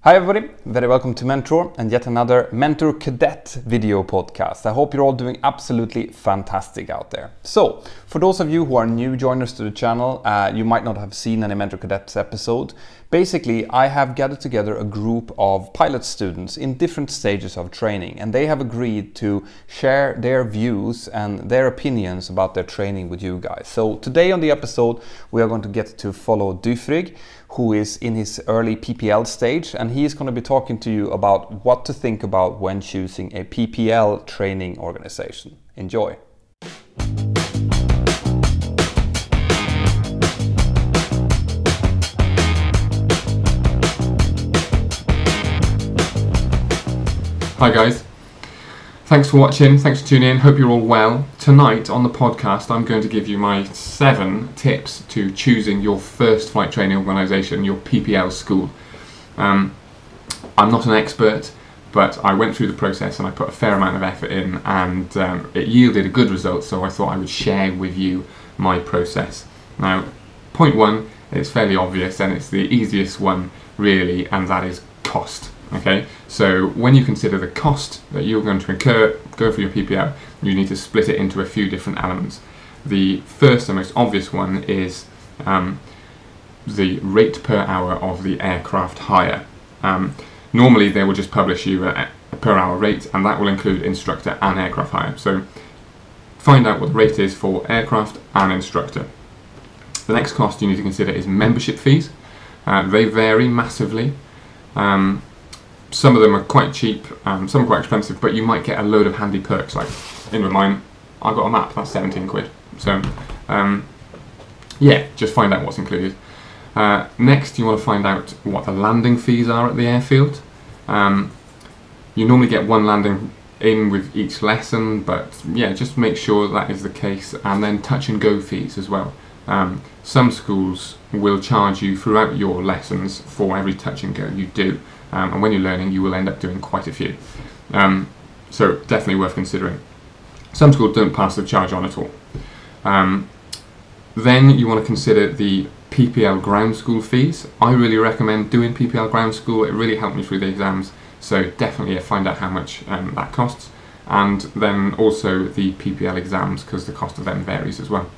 Hi everybody, very welcome to Mentor and yet another Mentour Cadet video podcast. I hope you're all doing absolutely fantastic out there. So, for those of you who are new joiners to the channel, you might not have seen any Mentour Cadets episode. Basically, I have gathered together a group of pilot students in different stages of training, and they have agreed to share their views and their opinions about their training with you guys. So today on the episode, we are going to get to follow Dyfrig, who is in his early PPL stage, and he is going to be talking to you about what to think about when choosing a PPL training organization. Enjoy! Hi guys, thanks for watching, thanks for tuning in, hope you're all well. Tonight on the podcast I'm going to give you my 7 tips to choosing your first flight training organisation, your PPL school. I'm not an expert, but I went through the process and I put a fair amount of effort in, and it yielded a good result, so I thought I would share with you my process. Now, point 1 is fairly obvious and it's the easiest one really, and that is cost. Okay, so when you consider the cost that you're going to incur going for your PPL, you need to split it into a few different elements. The first and most obvious one is the rate per hour of the aircraft hire. Normally they will just publish you a per hour rate, and that will include instructor and aircraft hire. So find out what the rate is for aircraft and instructor. The next cost you need to consider is membership fees. They vary massively. Some of them are quite cheap, some are quite expensive, but you might get a load of handy perks. Like in with mine, I got a map, that's 17 quid. So yeah, just find out what's included. Next, you want to find out what the landing fees are at the airfield. You normally get one landing in with each lesson, but yeah, just make sure that is the case. And then touch and go fees as well. Some schools will charge you throughout your lessons for every touch and go you do. And when you're learning, you will end up doing quite a few. So definitely worth considering. Some schools don't pass the charge on at all. Then you want to consider the PPL ground school fees. I really recommend doing PPL ground school. It really helped me through the exams. So definitely find out how much that costs. And then also the PPL exams, because the cost of them varies as well.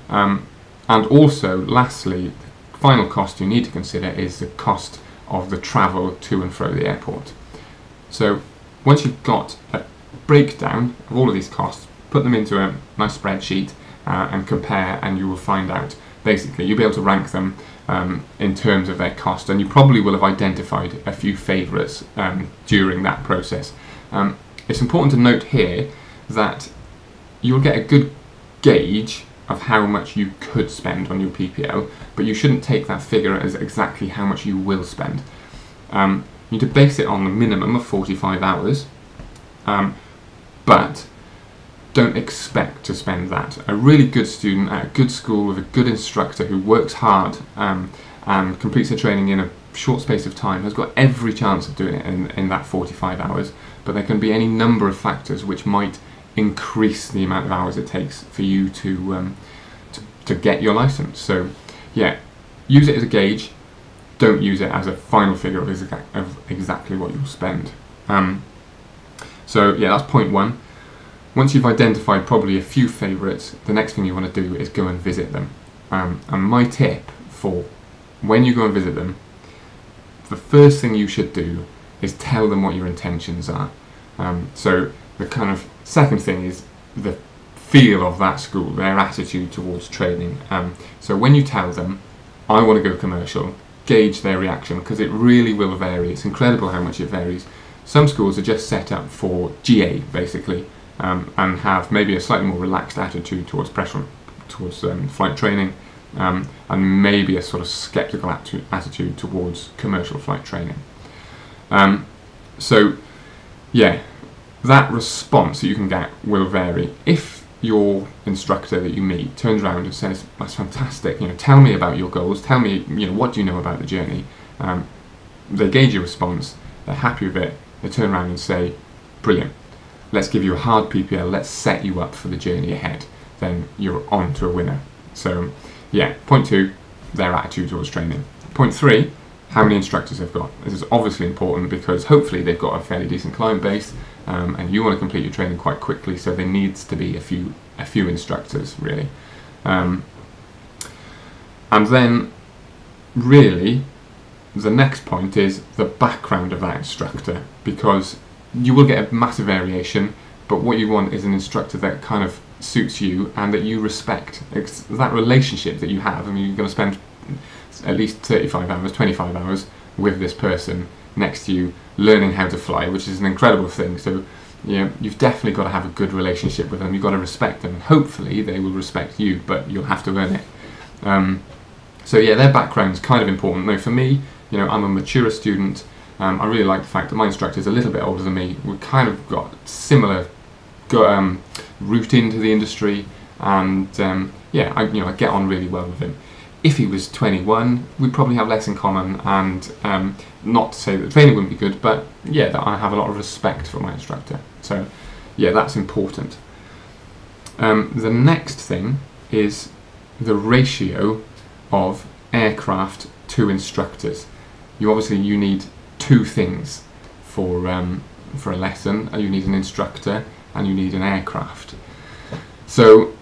And also, lastly, the final cost you need to consider is the cost of the travel to and fro the airport. So once you've got a breakdown of all of these costs, put them into a nice spreadsheet and compare, and you will find out, basically you'll be able to rank them in terms of their cost, and you probably will have identified a few favourites during that process. It's important to note here that you'll get a good gauge of how much you could spend on your PPL, but you shouldn't take that figure as exactly how much you will spend. You need to base it on the minimum of 45 hours, but don't expect to spend that. A really good student at a good school with a good instructor who works hard and completes their training in a short space of time has got every chance of doing it in that 45 hours, but there can be any number of factors which might increase the amount of hours it takes for you to get your license. So yeah, use it as a gauge, don't use it as a final figure of exactly what you'll spend. So yeah, that's point 1. Once you've identified probably a few favourites, the next thing you want to do is go and visit them. And my tip for when you go and visit them, the first thing you should do is tell them what your intentions are. So the kind of second thing is the feel of that school, their attitude towards training. So when you tell them, I want to go commercial, gauge their reaction, because it really will vary. It's incredible how much it varies. Some schools are just set up for GA basically, and have maybe a slightly more relaxed attitude towards flight training, and maybe a sort of skeptical attitude towards commercial flight training. So yeah, that response that you can get will vary. If your instructor that you meet turns around and says, that's fantastic, tell me about your goals, tell me, what do you know about the journey? They gauge your response, they're happy with it, they turn around and say, brilliant, let's give you a hard PPL, let's set you up for the journey ahead, then you're on to a winner. So yeah, point 2, their attitude towards training. Point 3, how many instructors they've got. This is obviously important because hopefully they've got a fairly decent client base, and you want to complete your training quite quickly, so there needs to be a few instructors really. And then really the next point is the background of that instructor, because you will get a massive variation, but what you want is an instructor that kind of suits you and that you respect. It's that relationship that you have. I mean, you're going to spend at least 35 hours, 25 hours with this person next to you learning how to fly, which is an incredible thing. So you've definitely got to have a good relationship with them. You've got to respect them, and hopefully they will respect you, but you'll have to earn it. So yeah, their background's kind of important. Now for me, I'm a mature student. I really like the fact that my instructor is a little bit older than me. We've kind of got similar route into the industry, and I get on really well with him. If he was 21, we'd probably have less in common, and not to say that the training wouldn't be good, but yeah, that I have a lot of respect for my instructor. So yeah, that's important. The next thing is the ratio of aircraft to instructors. You need two things for a lesson. You need an instructor and you need an aircraft. So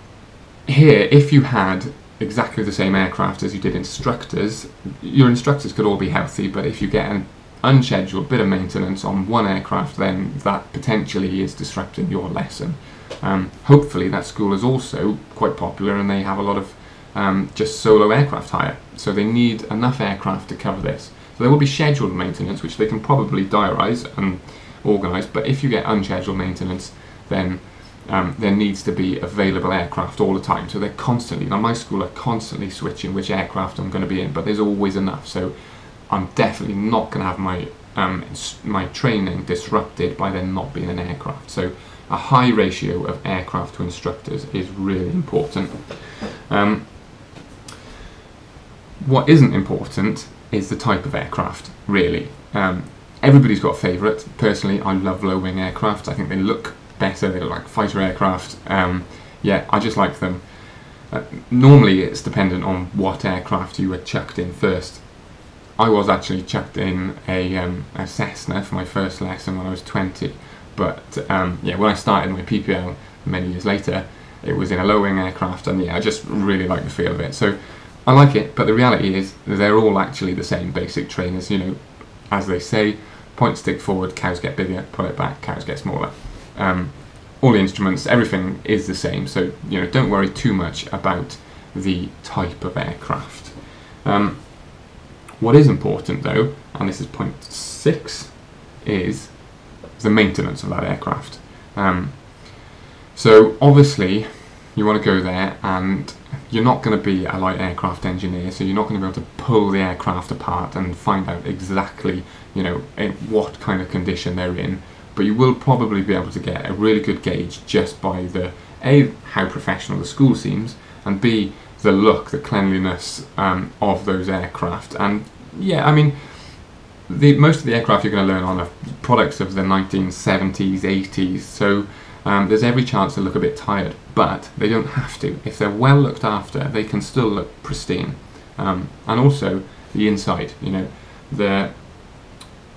here, if you had exactly the same aircraft as you did instructors, your instructors could all be healthy, but if you get an unscheduled bit of maintenance on one aircraft, then that potentially is disrupting your lesson. Hopefully that school is also quite popular and they have a lot of just solo aircraft hire, so they need enough aircraft to cover this. So there will be scheduled maintenance, which they can probably diarise and organise, but if you get unscheduled maintenance, then there needs to be available aircraft all the time. So they're constantly, now my school are constantly switching which aircraft I'm going to be in, but there's always enough. So I'm definitely not going to have my training disrupted by there not being an aircraft. So a high ratio of aircraft to instructors is really important. What isn't important is the type of aircraft, really. Everybody's got a favourite. Personally, I love low-wing aircraft. I think they look better, they look like fighter aircraft. Yeah, I just like them. Normally it's dependent on what aircraft you were chucked in first. I was actually chucked in a Cessna for my first lesson when I was 20, but yeah, when I started my PPL many years later, it was in a low-wing aircraft, and yeah, I just really like the feel of it. So I like it, but the reality is they're all actually the same basic trainers. As they say, point stick forward, cows get bigger, pull it back, cows get smaller. All the instruments, everything is the same, so don't worry too much about the type of aircraft. What is important though, and this is point 6, is the maintenance of that aircraft. So obviously you want to go there, and you're not going to be a light aircraft engineer, so you're not going to be able to pull the aircraft apart and find out exactly in what kind of condition they're in. But you will probably be able to get a really good gauge just by A, how professional the school seems, and B, the look, the cleanliness of those aircraft. And yeah, I mean, most of the aircraft you're going to learn on are products of the 1970s, 80s, so there's every chance they'll look a bit tired, but they don't have to. If they're well looked after, they can still look pristine. And also the inside, the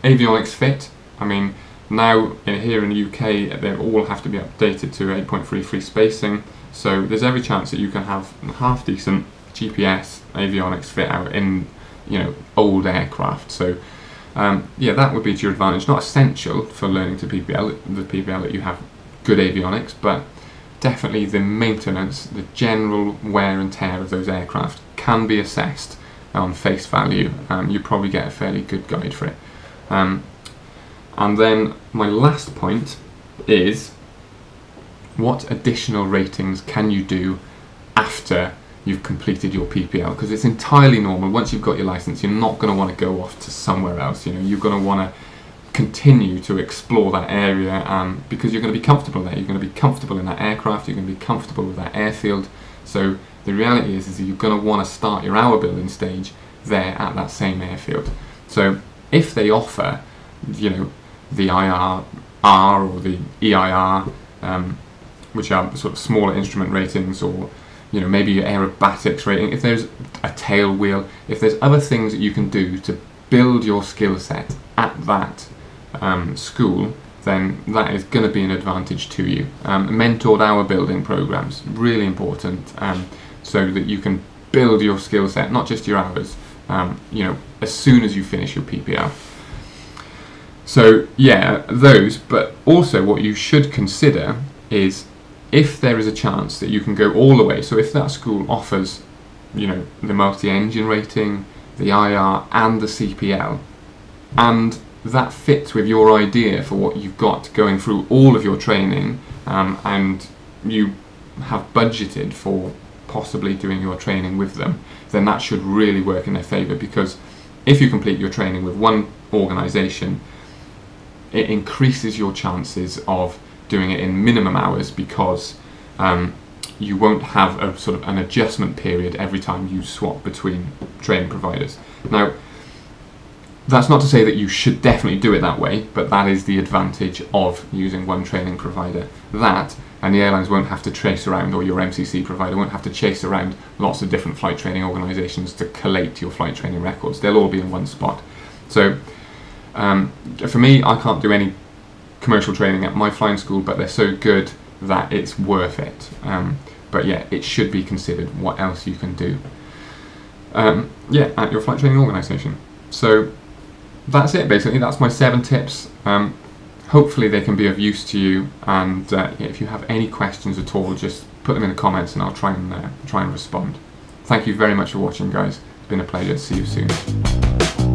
avionics fit. I mean, now here in the UK, they all have to be updated to 8.33 spacing, so there's every chance that you can have half decent GPS avionics fit out in old aircraft. So yeah, that would be to your advantage. Not essential for learning to PPL, the PPL, that you have good avionics, but definitely the maintenance, the general wear and tear of those aircraft can be assessed on face value. You probably get a fairly good guide for it. And then my last point is, what additional ratings can you do after you've completed your PPL? Because it's entirely normal. Once you've got your license, you're not going to want to go off to somewhere else. You're going to want to continue to explore that area, because you're going to be comfortable there. You're going to be comfortable in that aircraft. You're going to be comfortable with that airfield. So the reality is that you're going to want to start your hour building stage there at that same airfield. So if they offer, the IRR or the EIR, which are sort of smaller instrument ratings, or maybe your aerobatics rating, if there's a tail wheel, if there's other things that you can do to build your skill set at that school, then that is going to be an advantage to you. Mentored hour building programs, really important, so that you can build your skill set, not just your hours, as soon as you finish your PPL. So yeah, those, but also what you should consider is if there is a chance that you can go all the way. So if that school offers, the multi-engine rating, the IR and the CPL, and that fits with your idea for what you've got going through all of your training, and you have budgeted for possibly doing your training with them, then that should really work in their favour, because if you complete your training with one organisation, it increases your chances of doing it in minimum hours, because you won't have a sort of an adjustment period every time you swap between training providers. Now, that's not to say that you should definitely do it that way, but that is the advantage of using one training provider. That, and the airlines won't have to chase around, or your MCC provider won't have to chase around lots of different flight training organisations to collate your flight training records. They'll all be in one spot. So for me, I can't do any commercial training at my flying school, but they're so good that it's worth it. But yeah, it should be considered what else you can do at your flight training organisation. So that's it, basically. That's my 7 tips. Hopefully they can be of use to you, and if you have any questions at all, just put them in the comments and I'll try and respond. Thank you very much for watching, guys. It's been a pleasure. See you soon.